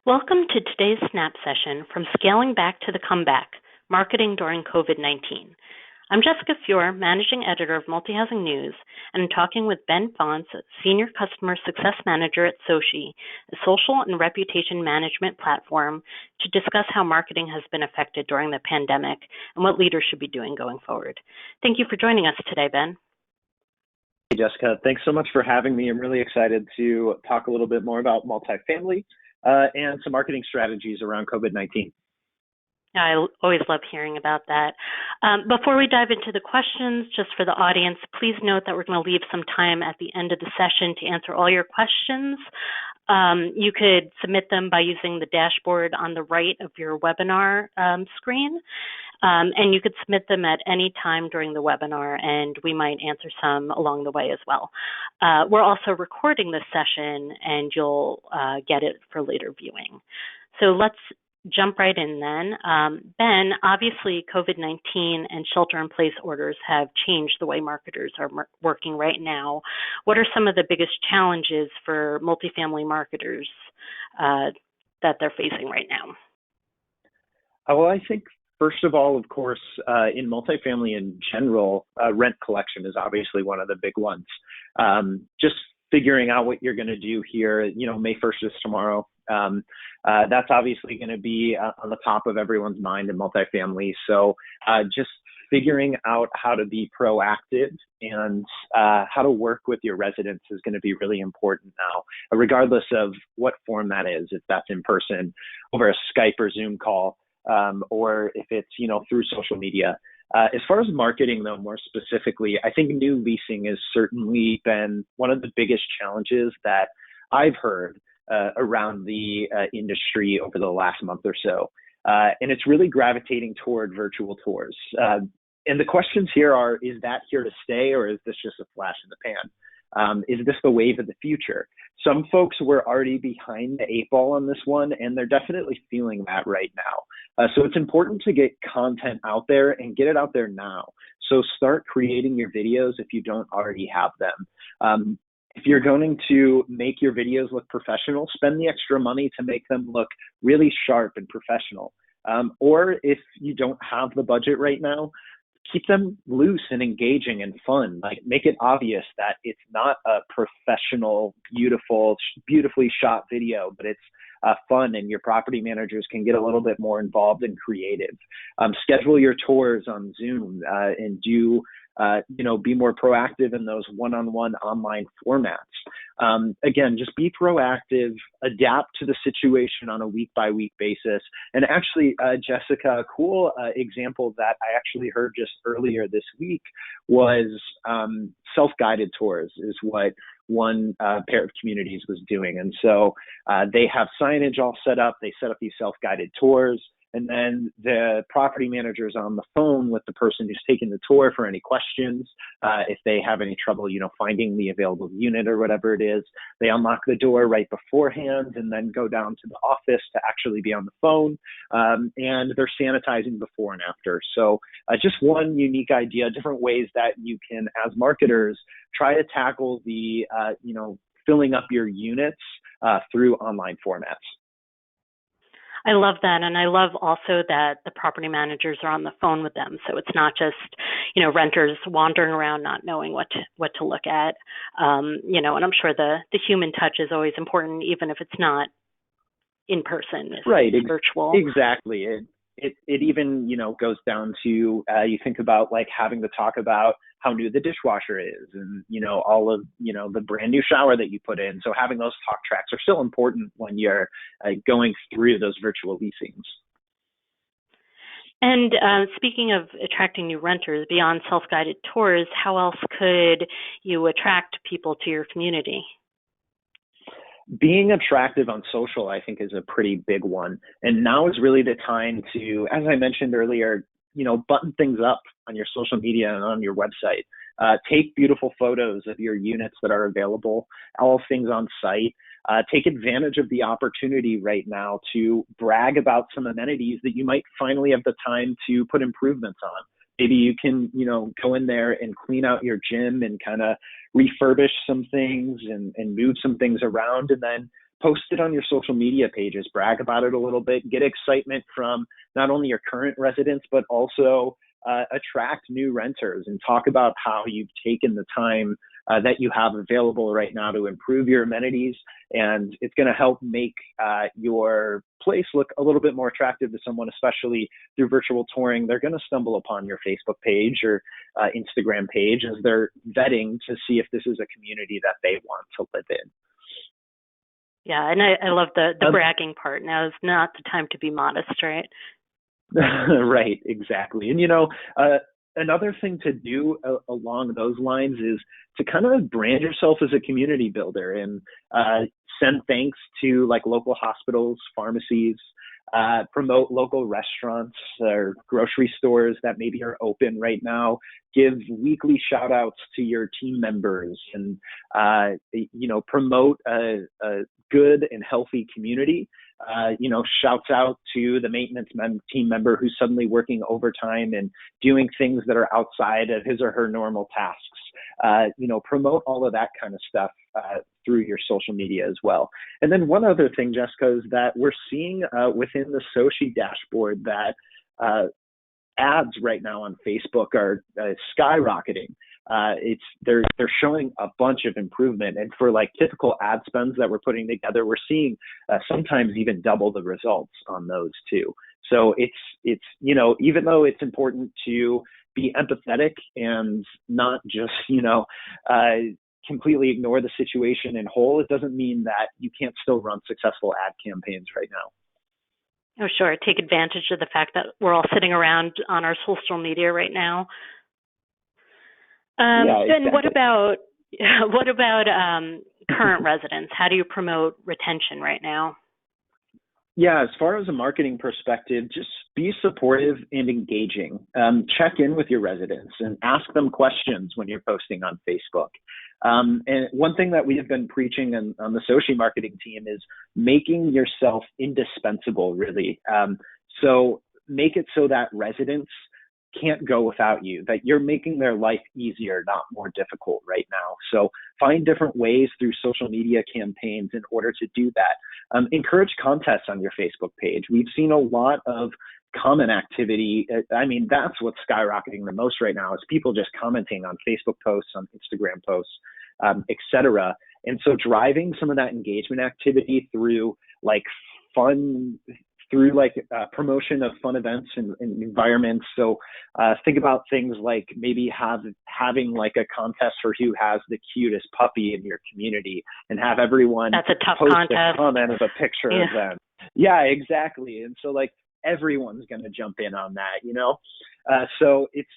Welcome to today's Snap session from Scaling Back to the Comeback, Marketing During COVID-19. I'm Jessica Fior, Managing Editor of Multi-Housing News, and I'm talking with Ben Faunce, Senior Customer Success Manager at SOCi, a social and reputation management platform, to discuss how marketing has been affected during the pandemic and what leaders should be doing going forward. Thank you for joining us today, Ben. Hey, Jessica. Thanks so much for having me. I'm really excited to talk a little bit more about multifamily and some marketing strategies around COVID-19. I always love hearing about that. Before we dive into the questions, just for the audience, please note that we're going to leave some time at the end of the session to answer all your questions. You could submit them by using the dashboard on the right of your webinar screen, and you could submit them at any time during the webinar, and we might answer some along the way as well. We're also recording this session, and you'll get it for later viewing. So let's jump right in then. Ben, obviously COVID-19 and shelter-in-place orders have changed the way marketers are working right now. What are some of the biggest challenges for multifamily marketers that they're facing right now? Well, I think first of all, of course, in multifamily in general, rent collection is obviously one of the big ones. Just figuring out what you're going to do here, May 1st is tomorrow. That's obviously going to be on the top of everyone's mind in multifamily. So just figuring out how to be proactive and how to work with your residents is going to be really important now, regardless of what form that is, if that's in person, over a Skype or Zoom call, or if it's, through social media. As far as marketing, though, more specifically, I think new leasing has certainly been one of the biggest challenges that I've heard around the industry over the last month or so. And it's really gravitating toward virtual tours. And the questions here are, is that here to stay, or is this just a flash in the pan? Is this the wave of the future? Some folks were already behind the 8 ball on this one, and they're definitely feeling that right now. So it's important to get content out there and get it out there now. So start creating your videos if you don't already have them. If you're going to make your videos look professional, spend the extra money to make them look really sharp and professional. Or if you don't have the budget right now, keep them loose and engaging and fun. Like, make it obvious that it's not a professional, beautifully shot video, but it's fun, and your property managers can get a little bit more involved and creative. Schedule your tours on Zoom and do be more proactive in those one-on-one online formats. Again, just be proactive, adapt to the situation on a week-by-week basis. And actually, Jessica, a cool example that I actually heard just earlier this week was self-guided tours is what one pair of communities was doing. And so they have signage all set up. They set up these self-guided tours. And then the property manager is on the phone with the person who's taking the tour for any questions. If they have any trouble, finding the available unit or whatever it is, they unlock the door right beforehand and then go down to the office to actually be on the phone. And they're sanitizing before and after. So just one unique idea, different ways that you can, as marketers, try to tackle the, filling up your units through online formats. I love that, and I love also that the property managers are on the phone with them, so it's not just renters wandering around not knowing what to look at. And I'm sure the human touch is always important, even if it's not in person. Right, it's virtual. Exactly. It even goes down to you think about like having to talk about how new the dishwasher is, and all of the brand new shower that you put in. So having those talk tracks are still important when you're going through those virtual leasings. And speaking of attracting new renters, beyond self-guided tours, how else could you attract people to your community? Being attractive on social, I think, is a pretty big one. And now is really the time to, as I mentioned earlier, button things up on your social media and on your website. Take beautiful photos of your units that are available, all things on site. Take advantage of the opportunity right now to brag about some amenities that you might finally have the time to put improvements on. Maybe you can, go in there and clean out your gym and kind of refurbish some things and move some things around, and then post it on your social media pages, brag about it a little bit, get excitement from not only your current residents, but also attract new renters, and talk about how you've taken the time that you have available right now to improve your amenities. And it's going to help make your place look a little bit more attractive to someone, especially through virtual touring. They're going to stumble upon your Facebook page or Instagram page as they're vetting to see if this is a community that they want to live in. Yeah, and I love the bragging part. Now is not the time to be modest, right? Right, exactly. And, another thing to do along those lines is to kind of brand yourself as a community builder, and send thanks to like local hospitals, pharmacies, promote local restaurants or grocery stores that maybe are open right now, give weekly shout outs to your team members, and, promote a good and healthy community. Shouts out to the maintenance team member who's suddenly working overtime and doing things that are outside of his or her normal tasks. Promote all of that kind of stuff through your social media as well. And then one other thing, Jessica, is that we're seeing within the SOCi dashboard that ads right now on Facebook are skyrocketing. They're showing a bunch of improvement, and for like typical ad spends that we're putting together, we're seeing sometimes even double the results on those too. So it's even though it's important to be empathetic and not just completely ignore the situation in whole, it doesn't mean that you can't still run successful ad campaigns right now. Oh, sure. Take advantage of the fact that we're all sitting around on our social media right now. Exactly. Then what about current residents? How do you promote retention right now? Yeah, as far as a marketing perspective, just be supportive and engaging. Check in with your residents and ask them questions when you're posting on Facebook. And one thing that we have been preaching on the SOCi marketing team is making yourself indispensable, really. So make it so that residents can't go without you, that you're making their life easier, not more difficult right now. So find different ways through social media campaigns in order to do that. Encourage contests on your Facebook page. We've seen a lot of comment activity. I mean, that's what's skyrocketing the most right now is people just commenting on Facebook posts, on Instagram posts, et cetera. And so driving some of that engagement activity through promotion of fun events and environments. So think about things like maybe having like a contest for who has the cutest puppy in your community, and have everyone That's a tough post contest. a comment of a picture of them. Yeah, exactly. And so like everyone's going to jump in on that, so it's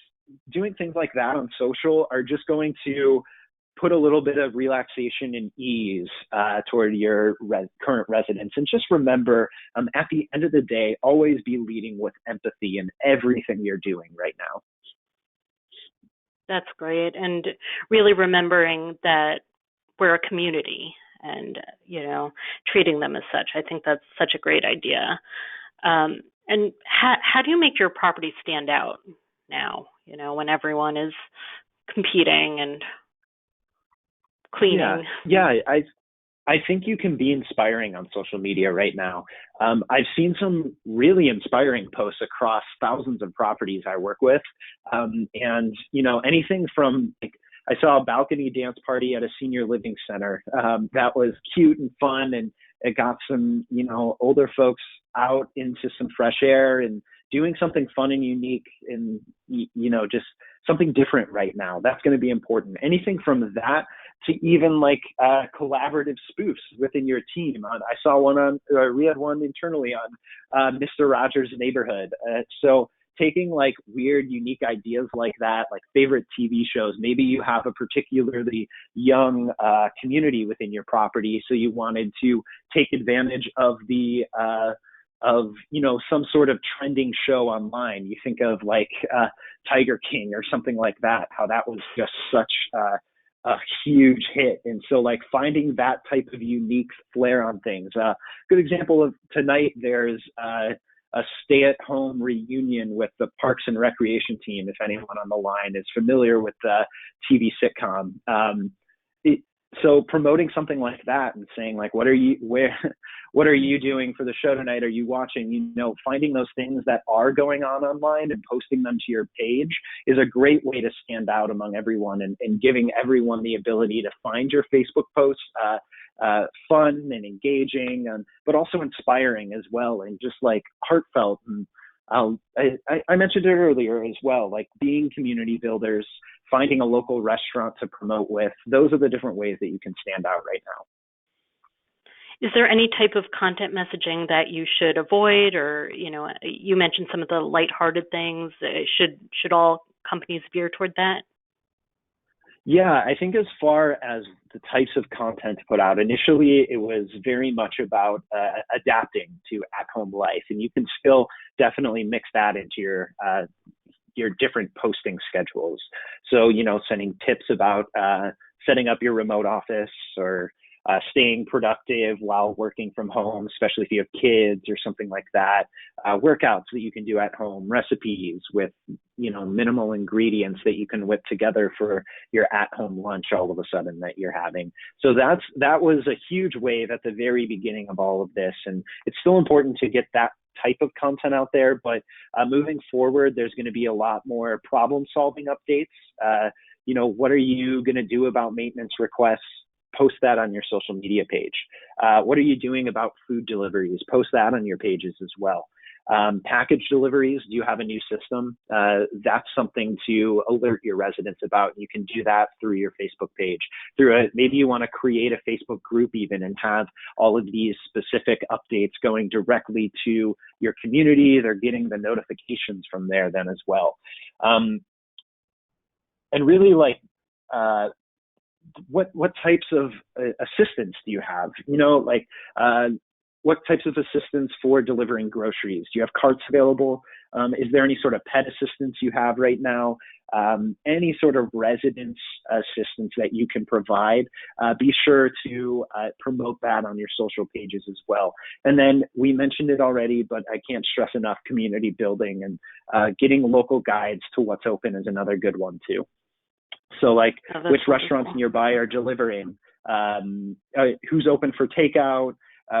doing things like that on social are just going to put a little bit of relaxation and ease toward your current residents. And just remember, at the end of the day, always be leading with empathy in everything you're doing right now. That's great. And really remembering that we're a community and, treating them as such. I think that's such a great idea. And how do you make your property stand out now, when everyone is competing and cleaning? Yeah. I think you can be inspiring on social media right now. I've seen some really inspiring posts across thousands of properties I work with. And, anything from, I saw a balcony dance party at a senior living center that was cute and fun, and it got some, older folks out into some fresh air and doing something fun and unique and, just something different right now. That's going to be important. Anything from that to even collaborative spoofs within your team. I saw we had one internally on Mr. Rogers' Neighborhood. So taking weird, unique ideas like that, like favorite TV shows. Maybe you have a particularly young community within your property, so you wanted to take advantage of some sort of trending show online. You think of Tiger King or something like that, how that was just such a huge hit. And so finding that type of unique flair on things. Good example of tonight, there's a stay-at-home reunion with the Parks and Recreation team, if anyone on the line is familiar with the TV sitcom. So promoting something like that and saying like, what are you doing for the show tonight? Are you watching? Finding those things that are going on online and posting them to your page is a great way to stand out among everyone, and giving everyone the ability to find your Facebook posts fun and engaging, but also inspiring as well, and just like heartfelt. And I mentioned it earlier as well, like being community builders, finding a local restaurant to promote with. Those are the different ways that you can stand out right now. Is there any type of content messaging that you should avoid, or you mentioned some of the lighthearted things? Should all companies veer toward that? Yeah, I think as far as the types of content to put out, initially it was very much about adapting to at-home life, and you can still definitely mix that into your different posting schedules. So, sending tips about setting up your remote office, or staying productive while working from home, especially if you have kids or something like that. Workouts that you can do at home, recipes with, minimal ingredients that you can whip together for your at-home lunch all of a sudden that you're having. So that was a huge wave at the very beginning of all of this. And it's still important to get that type of content out there, but moving forward, there's going to be a lot more problem-solving updates. What are you going to do about maintenance requests? Post that on your social media page. What are you doing about food deliveries? Post that on your pages as well. Package deliveries, do you have a new system? That's something to alert your residents about. You can do that through your Facebook page. Maybe you want to create a Facebook group even, and have all of these specific updates going directly to your community. They're getting the notifications from there then as well. And really, like, what types of assistance do you have? What types of assistance for delivering groceries? Do you have carts available? Is there any sort of pet assistance you have right now? Any sort of residence assistance that you can provide, be sure to promote that on your social pages as well. And then we mentioned it already, but I can't stress enough, community building and getting local guides to what's open is another good one too. So like which restaurants nearby are delivering, who's open for takeout,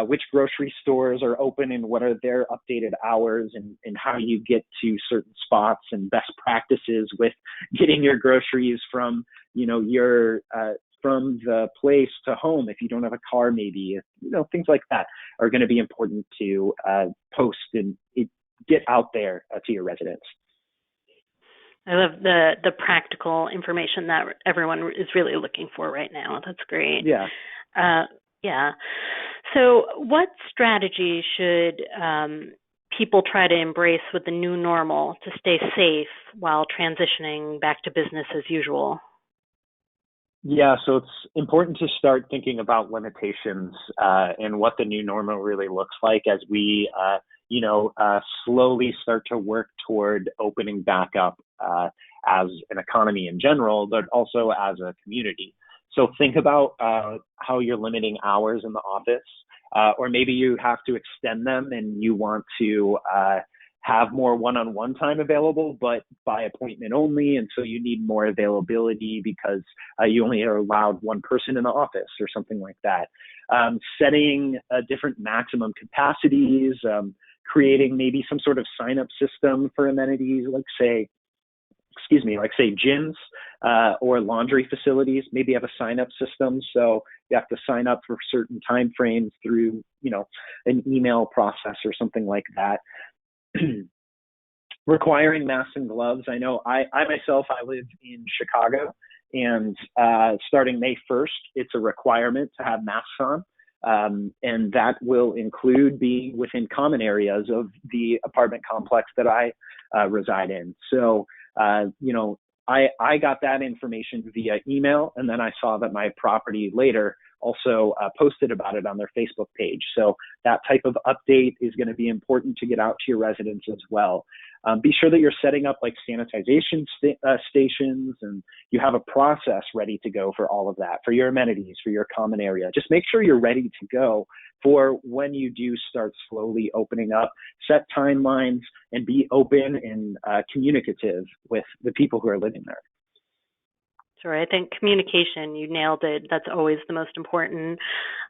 which grocery stores are open and what are their updated hours, and how you get to certain spots, and best practices with getting your groceries from, from the place to home. If you don't have a car, maybe, things like that are going to be important to post and get out there to your residents. I love the practical information that everyone is really looking for right now. That's great. Yeah. Yeah. So what strategy should people try to embrace with the new normal to stay safe while transitioning back to business as usual? Yeah, so it's important to start thinking about limitations and what the new normal really looks like as we slowly start to work toward opening back up as an economy in general, but also as a community. So think about how you're limiting hours in the office, or maybe you have to extend them and you want to have more one-on-one time available, but by appointment only. And so you need more availability because you only are allowed one person in the office or something like that. Setting different maximum capacities, creating maybe some sort of sign-up system for amenities, like say gyms or laundry facilities. Maybe have a sign-up system, so you have to sign up for certain time frames through, an email process or something like that. Requiring masks and gloves. I know I myself, I live in Chicago, and starting May 1st, it's a requirement to have masks on. And that will include being within common areas of the apartment complex that I reside in. So, I got that information via email, and then I saw that my property later also posted about it on their Facebook page. So that type of update is going to be important to get out to your residents as well. Be sure that you're setting up like sanitization stations, and you have a process ready to go for all of that, for your amenities, for your common area. Just make sure you're ready to go for when you do start slowly opening up. Set timelines and be open and communicative with the people who are living there. Sure. I think communication, you nailed it. That's always the most important,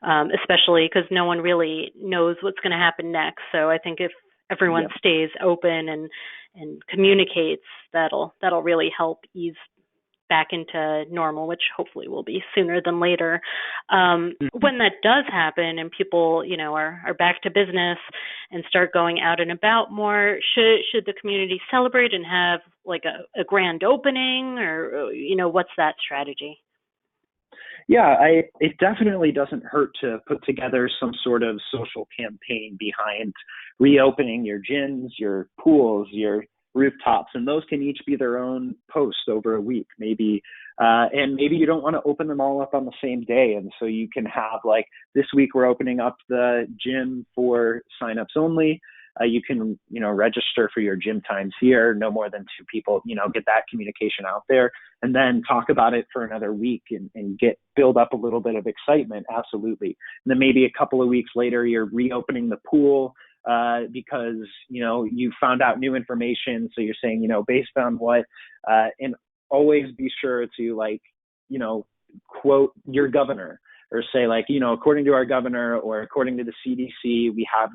especially because no one really knows what's going to happen next. So I think if everyone Yep. stays open and communicates, that'll really help ease back into normal, which hopefully will be sooner than later. When that does happen and people, are back to business and start going out and about more, should the community celebrate and have like a grand opening, or what's that strategy? Yeah, it definitely doesn't hurt to put together some sort of social campaign behind reopening your gyms, your pools, your rooftops, and those can each be their own post over a week, maybe. And maybe you don't want to open them all up on the same day. And so you can have like, this week we're opening up the gym for signups only. You can, register for your gym times here, no more than 2 people, get that communication out there, and then talk about it for another week and build up a little bit of excitement. Absolutely. And then maybe a couple of weeks later, you're reopening the pool because, you found out new information. So you're saying, based on what, and always be sure to quote your governor, or say according to our governor or according to the CDC, we have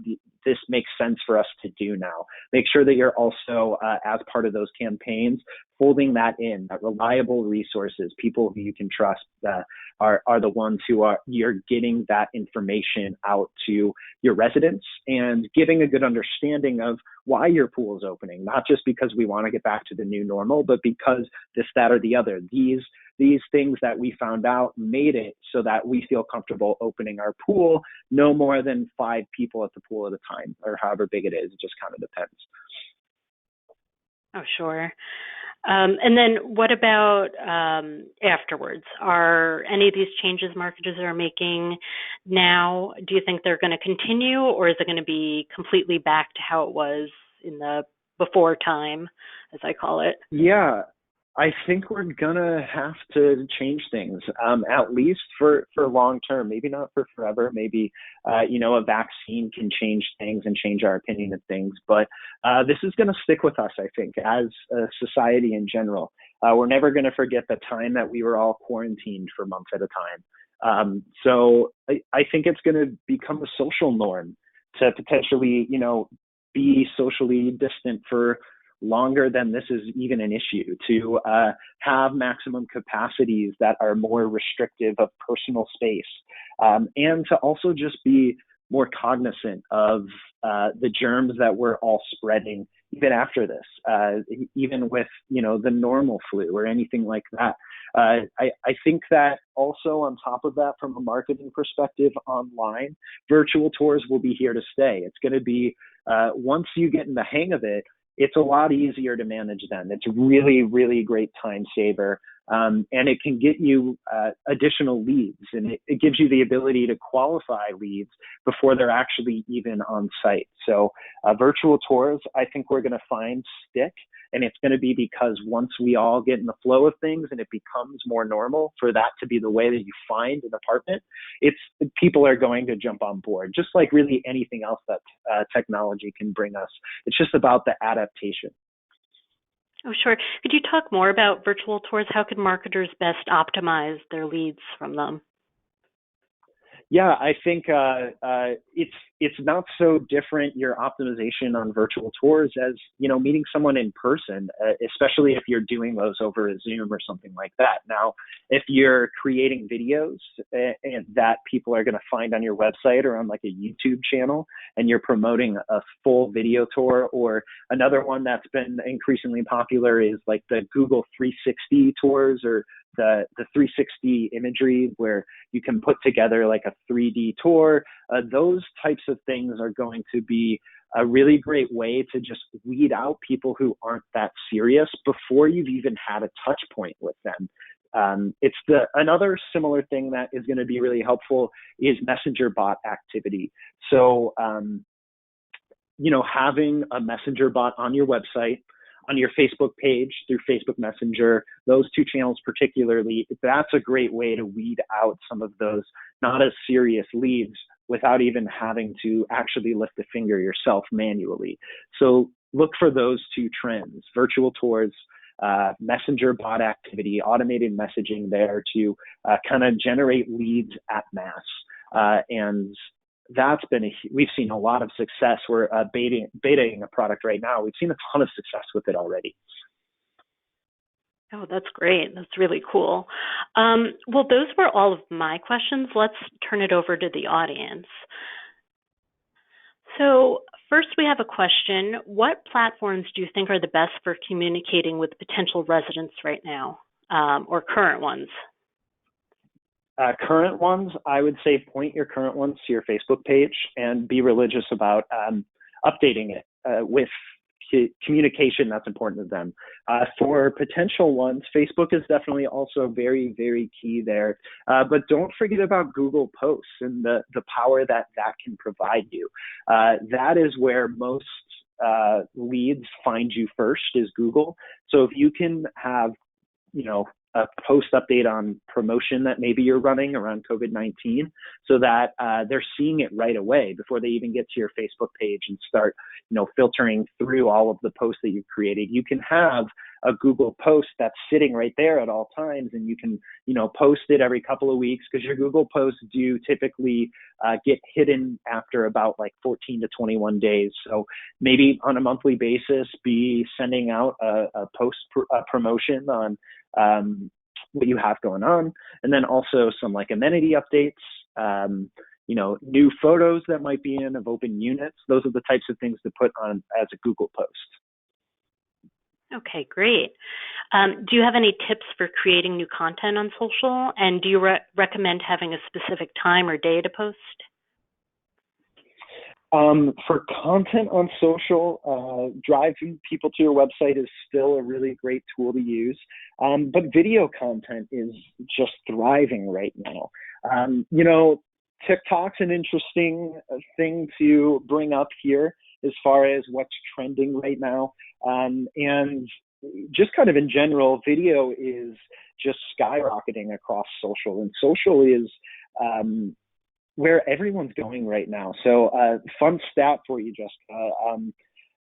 this makes sense for us to do now. Make sure that you're also, as part of those campaigns, folding that in, that reliable resources, people who you can trust, that are the ones you're getting that information out to your residents and giving a good understanding of why your pool is opening, not just because we want to get back to the new normal, but because this, that, or the other. These things that we found out made it so that we feel comfortable opening our pool, no more than 5 people at the pool at a time, or however big it is. It just kind of depends. Oh, sure. And then what about afterwards? Are any of these changes marketers are making now, do you think they're going to continue, or is it going to be completely back to how it was in the before time, as I call it? Yeah, I think we're gonna have to change things, at least for long term. Maybe not for forever. Maybe a vaccine can change things and change our opinion of things. But this is gonna stick with us, I think, as a society in general. We're never gonna forget the time that we were all quarantined for months at a time. So I think it's gonna become a social norm to potentially, be socially distant for longer than this is even an issue, to have maximum capacities that are more restrictive of personal space, and to also just be more cognizant of the germs that we're all spreading even after this, even with, the normal flu or anything like that. I think that also on top of that, from a marketing perspective online, virtual tours will be here to stay. It's going to be, once you get in the hang of it, it's a lot easier to manage them. It's really, really great time saver. And it can get you additional leads, and it gives you the ability to qualify leads before they're actually even on site. So virtual tours, I think we're going to find stick, and it's going to be because once we all get in the flow of things and it becomes more normal for that to be the way that you find an apartment, people are going to jump on board, just like really anything else that technology can bring us. It's just about the adaptation. Oh, sure. Could you talk more about virtual tours? How could marketers best optimize their leads from them? Yeah, I think it's not so different, your optimization on virtual tours, as meeting someone in person, especially if you're doing those over a Zoom or something like that. Now, if you're creating videos and that people are going to find on your website or on like a YouTube channel, and you're promoting a full video tour, or another one that's been increasingly popular is like the Google 360 tours, or the 360 imagery, where you can put together like a 3D tour. Those types of things are going to be a really great way to just weed out people who aren't that serious before you've even had a touch point with them. Another similar thing that is going to be really helpful is messenger bot activity. So, having a messenger bot on your website, on your Facebook page through Facebook Messenger, those 2 channels particularly, that's a great way to weed out some of those not as serious leads without even having to actually lift a finger yourself manually. So look for those 2 trends, virtual tours messenger bot activity, automated messaging there to kind of generate leads at mass. And that's been we've seen a lot of success. We're betaing a product right now. We've seen a ton of success with it already. Oh, that's great. That's really cool. Well, those were all of my questions. Let's turn it over to the audience. So first we have a question. What platforms do you think are the best for communicating with potential residents right now, or current ones? Current ones, I would say point your current ones to your Facebook page and be religious about updating it with communication that's important to them. For potential ones, Facebook is definitely also very, very key there. But don't forget about Google Posts and the power that can provide you. That is where most leads find you first, is Google. So if you can have, a post update on promotion that maybe you're running around COVID-19, so that they're seeing it right away before they even get to your Facebook page and start, filtering through all of the posts that you've created. You can have a Google post that's sitting right there at all times, and you can, post it every couple of weeks, because your Google posts do typically get hidden after about like 14 to 21 days. So maybe on a monthly basis, be sending out a post promotion on what you have going on, and then also some like amenity updates, new photos that might be in of open units. Those are the types of things to put on as a Google post. Okay, great. Do you have any tips for creating new content on social? And do you recommend having a specific time or day to post? For content on social, driving people to your website is still a really great tool to use. But video content is just thriving right now. TikTok's an interesting thing to bring up here as far as what's trending right now. And just kind of in general, video is just skyrocketing across social, and social is where everyone's going right now. So fun stat for you, Jessica.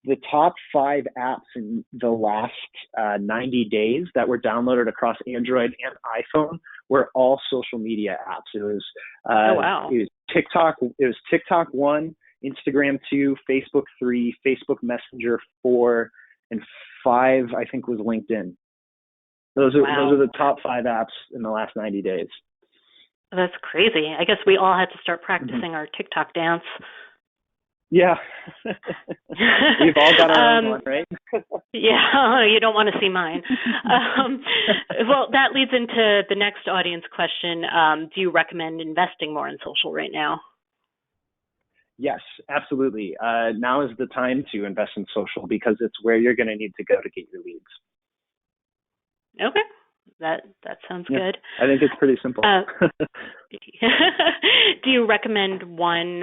The top 5 apps in the last 90 days that were downloaded across Android and iPhone were all social media apps. It was oh, wow. It was TikTok. It was TikTok 1, Instagram 2, Facebook 3, Facebook Messenger 4, and 5 I think was LinkedIn. Those are the top 5 apps in the last 90 days. That's crazy. I guess we all had to start practicing our TikTok dance. Yeah. We've all got our own one, right? Yeah, you don't want to see mine. Well, that leads into the next audience question. Do you recommend investing more in social right now? Yes, absolutely. Now is the time to invest in social, because it's where you're going to need to go to get your leads. Okay. That sounds good. I think it's pretty simple. Do you recommend one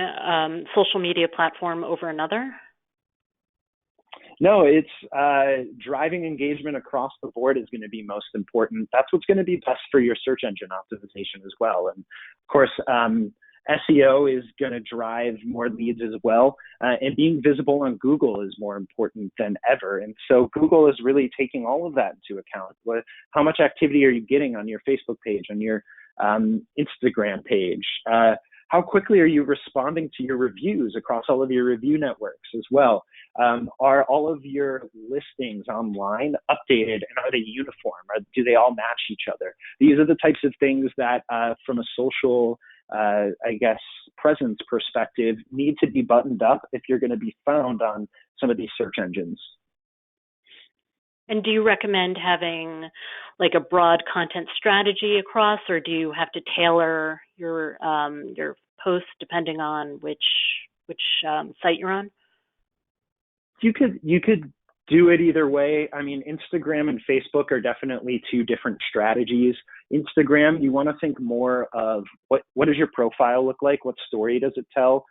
social media platform over another? No, it's driving engagement across the board is going to be most important. That's what's going to be best for your search engine optimization as well. And of course, SEO is going to drive more leads as well. And being visible on Google is more important than ever. And so Google is really taking all of that into account. How much activity are you getting on your Facebook page, on your Instagram page? How quickly are you responding to your reviews across all of your review networks as well? Are all of your listings online updated, and are they uniform? Do they all match each other? These are the types of things that from a social presence perspective need to be buttoned up if you're going to be found on some of these search engines. And do you recommend having like a broad content strategy across, or do you have to tailor your posts depending on which site you're on? You could do it either way. I mean, Instagram and Facebook are definitely two different strategies. Instagram, you want to think more of what does your profile look like? What story does it tell?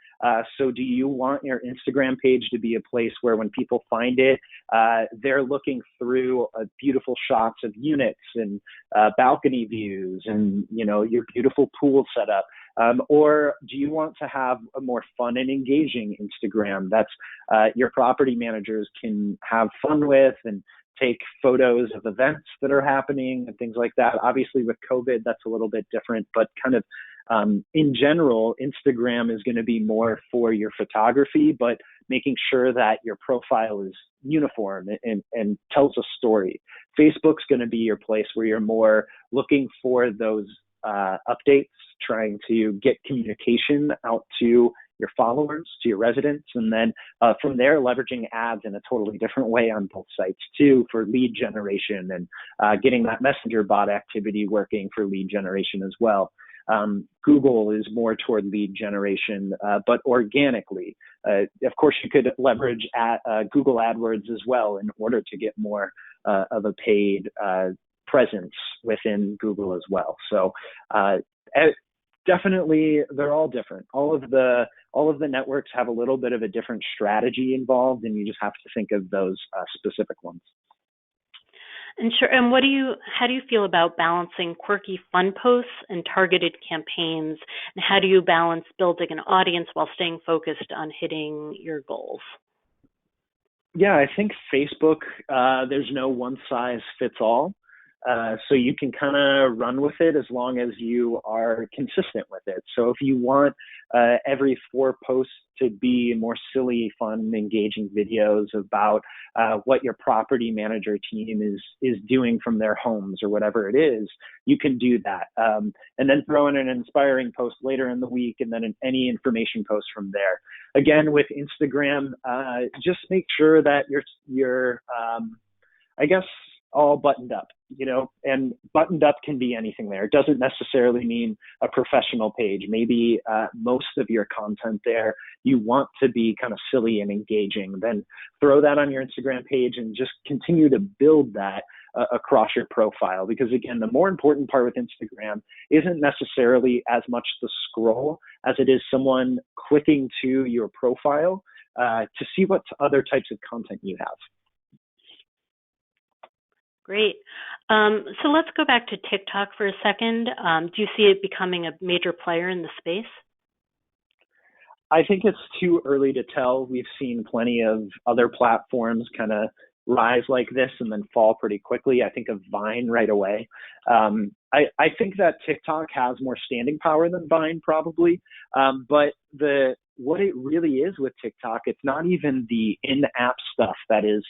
So do you want your Instagram page to be a place where when people find it, they're looking through beautiful shots of units and balcony views and, your beautiful pool setup? Or do you want to have a more fun and engaging Instagram that's your property managers can have fun with and take photos of events that are happening and things like that. Obviously, with COVID, that's a little bit different, but kind of in general, Instagram is going to be more for your photography, but making sure that your profile is uniform and tells a story. Facebook's going to be your place where you're more looking for those updates, trying to get communication out to your followers, to your residents, and then from there, leveraging ads in a totally different way on both sites too for lead generation and getting that messenger bot activity working for lead generation as well. Google is more toward lead generation, but organically. Of course, you could leverage Google AdWords as well in order to get more of a paid presence within Google as well. So definitely, they're all different. All of the networks have a little bit of a different strategy involved, and you just have to think of those specific ones. And sure. And how do you feel about balancing quirky fun posts and targeted campaigns? And how do you balance building an audience while staying focused on hitting your goals? Yeah, I think Facebook, there's no one size fits all. So you can kind of run with it as long as you are consistent with it. So if you want every 4 posts to be more silly, fun, engaging videos about what your property manager team is doing from their homes or whatever it is, you can do that. And then throw in an inspiring post later in the week and then any information post from there. Again, with Instagram, just make sure that you're I guess, all buttoned up, and buttoned up can be anything there. It doesn't necessarily mean a professional page. Maybe most of your content there, you want to be kind of silly and engaging. Then throw that on your Instagram page and just continue to build that across your profile. Because again, the more important part with Instagram isn't necessarily as much the scroll as it is someone clicking to your profile to see what other types of content you have. Great. So let's go back to TikTok for a second. Do you see it becoming a major player in the space? I think it's too early to tell. We've seen plenty of other platforms kind of rise like this and then fall pretty quickly. I think of Vine right away. I think that TikTok has more standing power than Vine probably, but what it really is with TikTok, it's not even the in-app stuff that is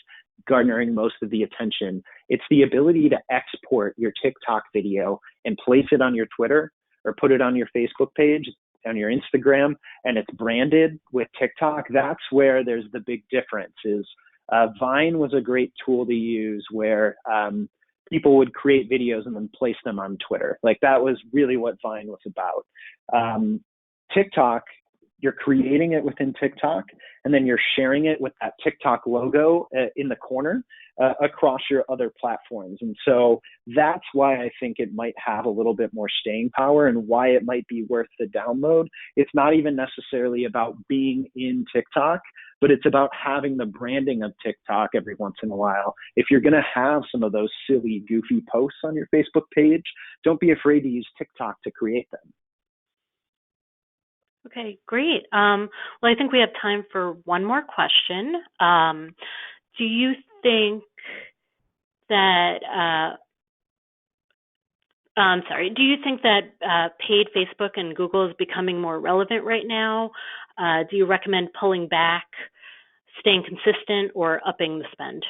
garnering most of the attention. It's the ability to export your TikTok video and place it on your Twitter or put it on your Facebook page, on your Instagram, and it's branded with TikTok. That's where there's the big difference. Vine was a great tool to use where people would create videos and then place them on Twitter. Like that was really what Vine was about. TikTok, you're creating it within TikTok, and then you're sharing it with that TikTok logo in the corner across your other platforms. And so that's why I think it might have a little bit more staying power and why it might be worth the download. It's not even necessarily about being in TikTok, but it's about having the branding of TikTok every once in a while. If you're going to have some of those silly, goofy posts on your Facebook page, don't be afraid to use TikTok to create them. Okay, great. Well, I think we have time for one more question. Do you think that paid Facebook and Google is becoming more relevant right now? Do you recommend pulling back, staying consistent, or upping the spend?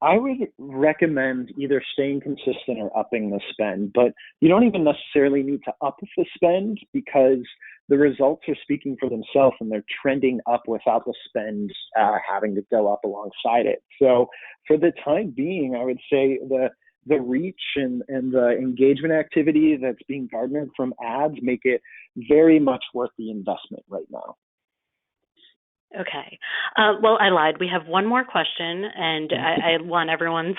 I would recommend either staying consistent or upping the spend, but you don't even necessarily need to up the spend because the results are speaking for themselves and they're trending up without the spend having to go up alongside it. So for the time being, I would say the reach and the engagement activity that's being garnered from ads make it very much worth the investment right now. Okay. Well, I lied. We have one more question, and I want everyone's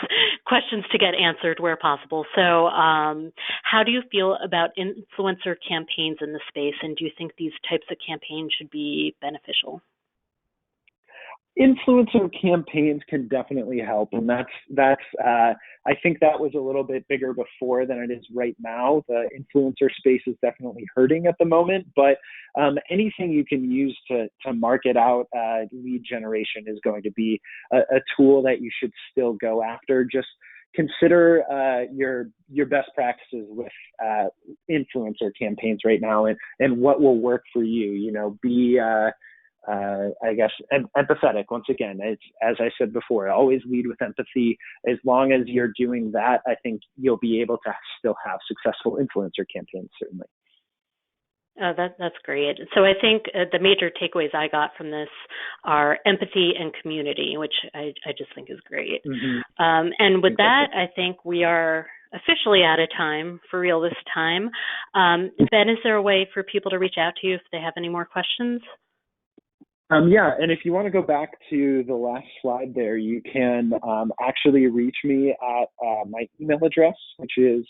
questions to get answered where possible. So how do you feel about influencer campaigns in the space, and do you think these types of campaigns should be beneficial? Influencer campaigns can definitely help, and that's I think that was a little bit bigger before than it is right now. The influencer space is definitely hurting at the moment, but anything you can use to market out lead generation is going to be a tool that you should still go after. Just consider your best practices with influencer campaigns right now, and what will work for you. You know, be I guess empathetic. Once again, it's, as I said before, always lead with empathy. As long as you're doing that, I think you'll be able to still have successful influencer campaigns, certainly. Oh, that's great. So I think the major takeaways I got from this are empathy and community, which I just think is great. Mm-hmm. And with that, I think we are officially out of time for real this time. Ben, is there a way for people to reach out to you if they have any more questions? Yeah, and if you want to go back to the last slide there, you can actually reach me at my email address, which is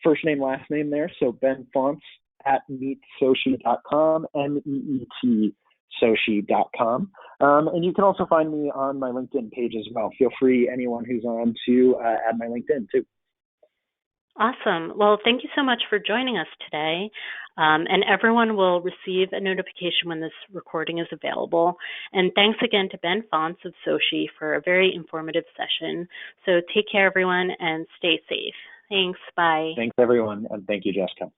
first name, last name there. So Ben Faunce at meetsoci.com, MEET SOCi.com. And you can also find me on my LinkedIn page as well. Feel free, anyone who's on, to add my LinkedIn too. Awesome. Well, thank you so much for joining us today. And everyone will receive a notification when this recording is available. And thanks again to Ben Faunce of SOCi for a very informative session. So take care, everyone, and stay safe. Thanks. Bye. Thanks, everyone. And thank you, Jessica.